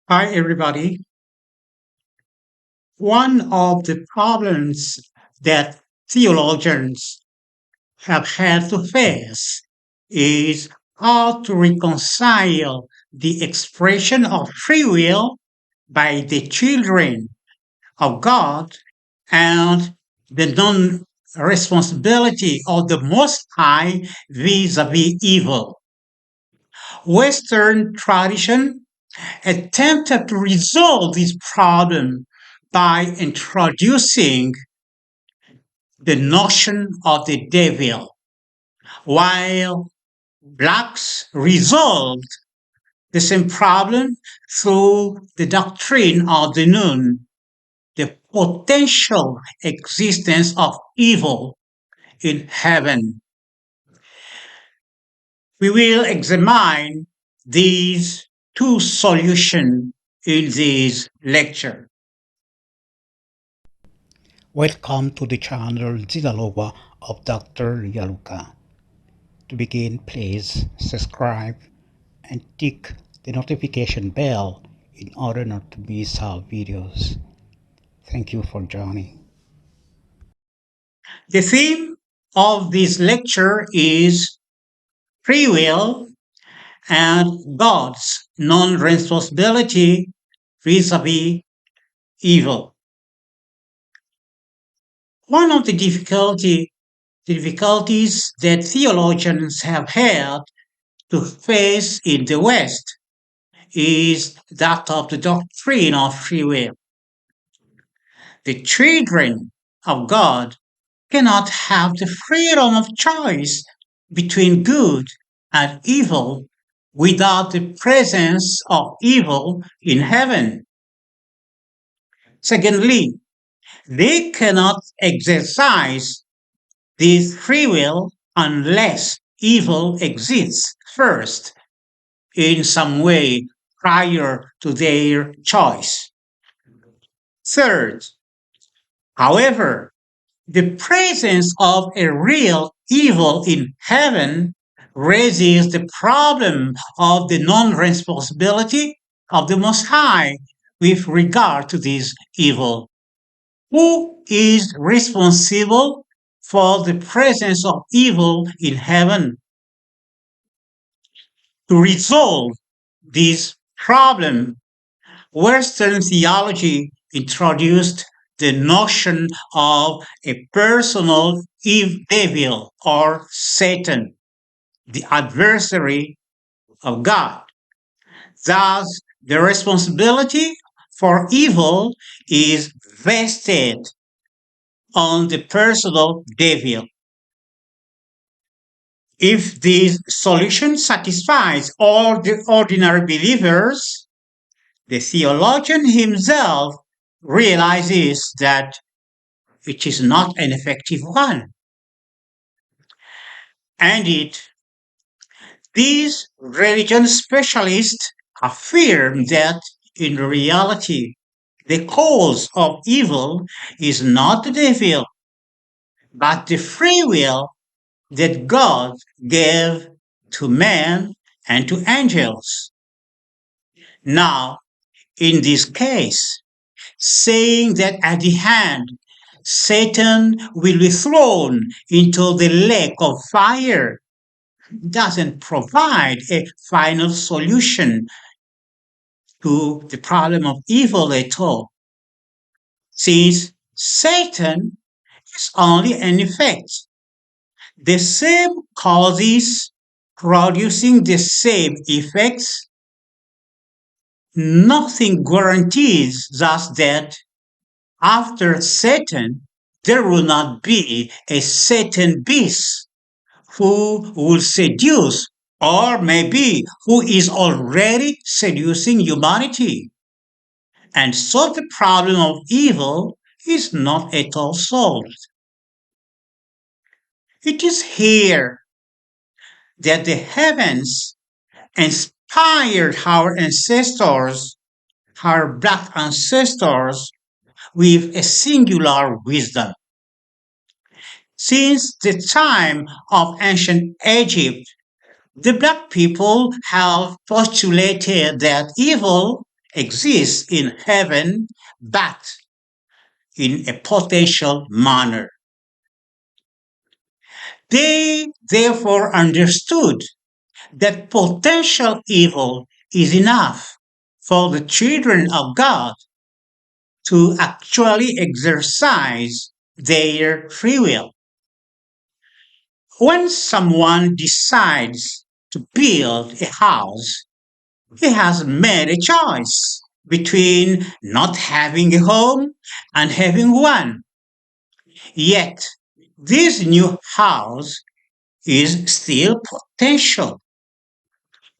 Hi, everybody. One of the problems that theologians have had to face is how to reconcile the expression of free will by the children of God and the non responsibility of the Most High vis-a-vis evil. Western tradition attempted to resolve this problem by introducing the notion of the devil, while blacks resolved the same problem through the doctrine of the noun, the potential existence of evil in heaven. We will examine these two solutions in this lecture. Welcome to the channel Dialoga of Dr. Yaluka. To begin, please subscribe and tick the notification bell in order not to miss our videos. Thank you for joining. The theme of this lecture is free will and God's non responsibility vis a vis evil. One of the difficulties that theologians have had to face in the West is that of the doctrine of free will. The children of God cannot have the freedom of choice between good and evil without the presence of evil in heaven. Secondly, they cannot exercise this free will unless evil exists first in some way prior to their choice. Third, however, the presence of a real evil in heaven raises the problem of the non responsibility of the Most High with regard to this evil. Who is responsible for the presence of evil in heaven? To resolve this problem, Western theology introduced the notion of a personal devil or Satan, the adversary of God. Thus, the responsibility for evil is vested on the personal devil. If this solution satisfies all the ordinary believers, the theologian himself realizes that it is not an effective one. And these religion specialists affirm that in reality, the cause of evil is not the devil, but the free will that God gave to man and to angels. Now, in this case, saying that at the end, Satan will be thrown into the lake of fire doesn't provide a final solution to the problem of evil at all, since Satan is only an effect. The same causes producing the same effects. Nothing guarantees thus that after Satan, there will not be a Satan beast who will seduce, or maybe who is already seducing humanity. And so the problem of evil is not at all solved. It is here that the heavens inspired our ancestors, our black ancestors, with a singular wisdom. Since the time of ancient Egypt, the black people have postulated that evil exists in heaven, but in a potential manner. They therefore understood that potential evil is enough for the children of God to actually exercise their free will. When someone decides to build a house, he has made a choice between not having a home and having one. Yet, this new house is still potential,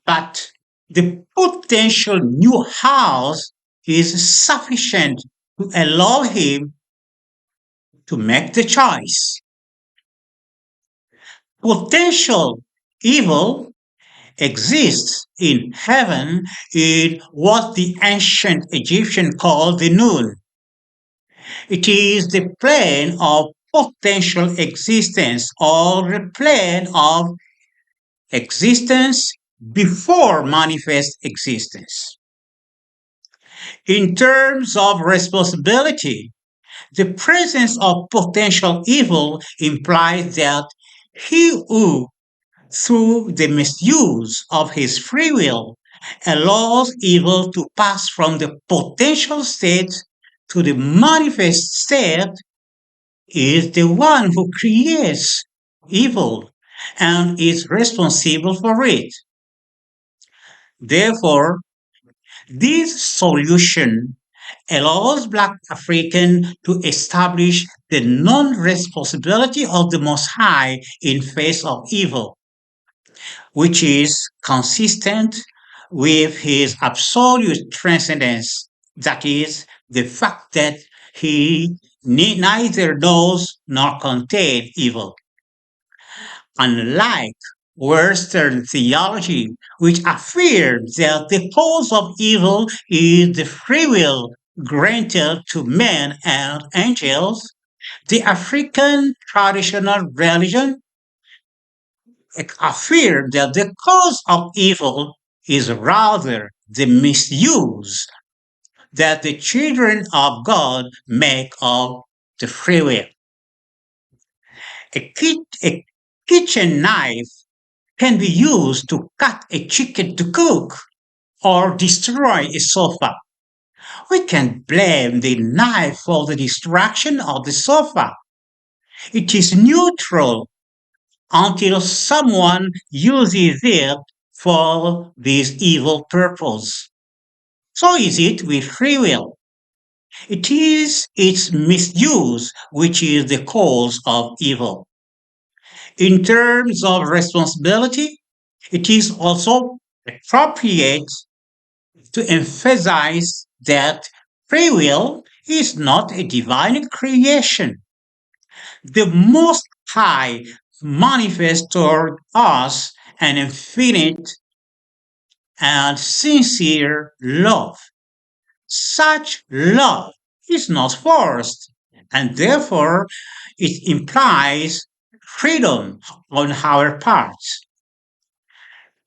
but the potential new house is sufficient to allow him to make the choice. Potential evil exists in heaven in what the ancient Egyptian called the noun. It is the plane of potential existence or the plane of existence before manifest existence. In terms of responsibility, the presence of potential evil implies that he who, through the misuse of his free will, allows evil to pass from the potential state to the manifest state is the one who creates evil and is responsible for it. Therefore, this solution allows Black Africans to establish the non-responsibility of the Most High in face of evil, which is consistent with his absolute transcendence. That is, the fact that he neither knows nor contains evil. Unlike Western theology, which affirms that the cause of evil is the free will granted to men and angels, the African traditional religion affirms that the cause of evil is rather the misuse that the children of God make of the free will. A kitchen knife can be used to cut a chicken to cook or destroy a sofa. We can blame the knife for the destruction of the sofa. It is neutral until someone uses it for this evil purpose. So is it with free will. It is its misuse which is the cause of evil. In terms of responsibility, it is also appropriate to emphasize that free will is not a divine creation. The Most High manifests toward us an infinite and sincere love. Such love is not forced, and therefore it implies freedom on our part.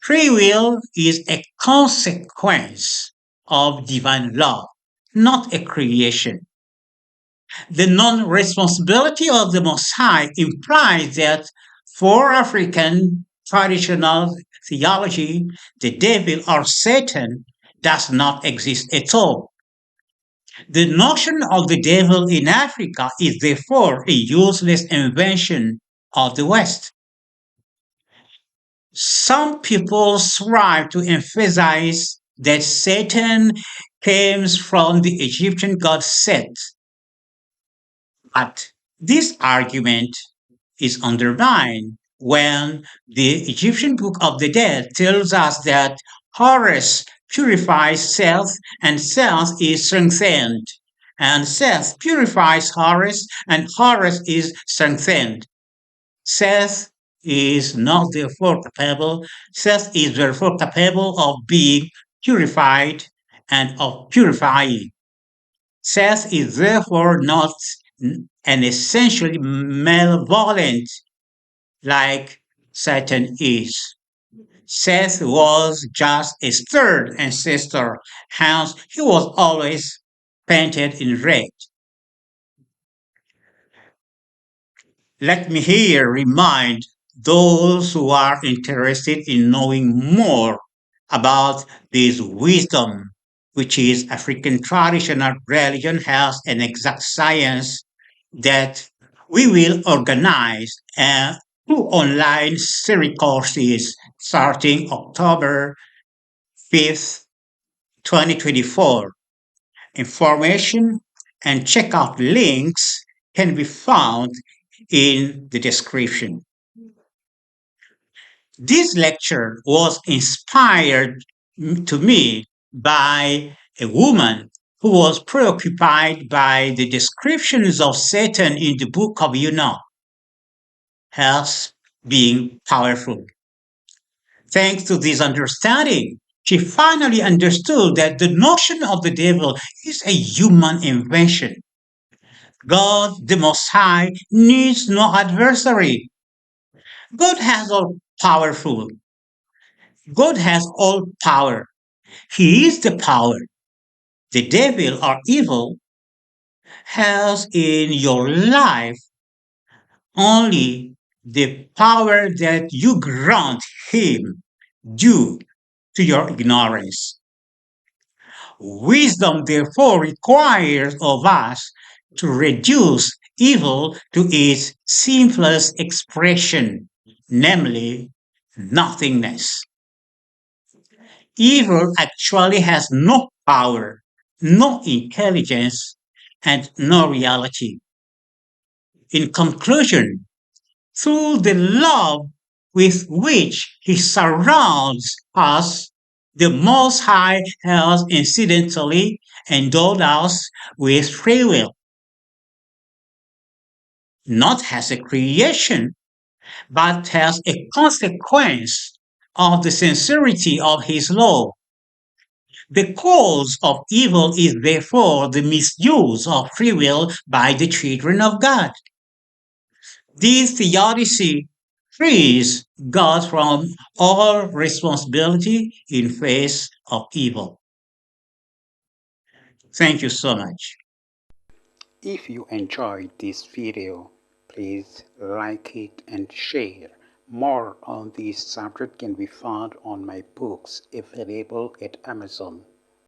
Free will is a consequence of divine love, not a creation. The non responsibility of the Most High implies that for African traditional theology, the devil or Satan does not exist at all. The notion of the devil in Africa is therefore a useless invention of the West. Some people strive to emphasize that Satan comes from the Egyptian god Set, but this argument is undermined when the Egyptian Book of the Dead tells us that Horus purifies Seth and Seth is strengthened, and Seth purifies Horus and Horus is strengthened. Seth is not therefore capable, Seth is therefore capable of being purified and of purifying. Seth is therefore not an essentially malevolent like Satan is. Seth was just a third ancestor, hence he was always painted in red. Let me here remind those who are interested in knowing more about this wisdom, which is African traditional religion has an exact science, that we will organize two online series courses starting October 5th, 2024. Information and checkout links can be found in the description. This lecture was inspired to me by a woman who was preoccupied by the descriptions of Satan in the book of Enoch as being powerful. Thanks to this understanding, she finally understood that the notion of the devil is a human invention. God, the Most High, needs no adversary. God has all powerful. God has all power. He is the power. The devil or evil has in your life only the power that you grant him due to your ignorance. Wisdom, therefore, requires of us to reduce evil to its simplest expression, namely nothingness. Evil actually has no power, no intelligence, and no reality. In conclusion, through the love with which he surrounds us, the Most High has incidentally endowed us with free will, not as a creation, but as a consequence of the sincerity of his law. The cause of evil is therefore the misuse of free will by the children of God. This theodicy frees God from all responsibility in face of evil. Thank you so much. If you enjoyed this video, please like it and share. More on this subject can be found on my books available at Amazon.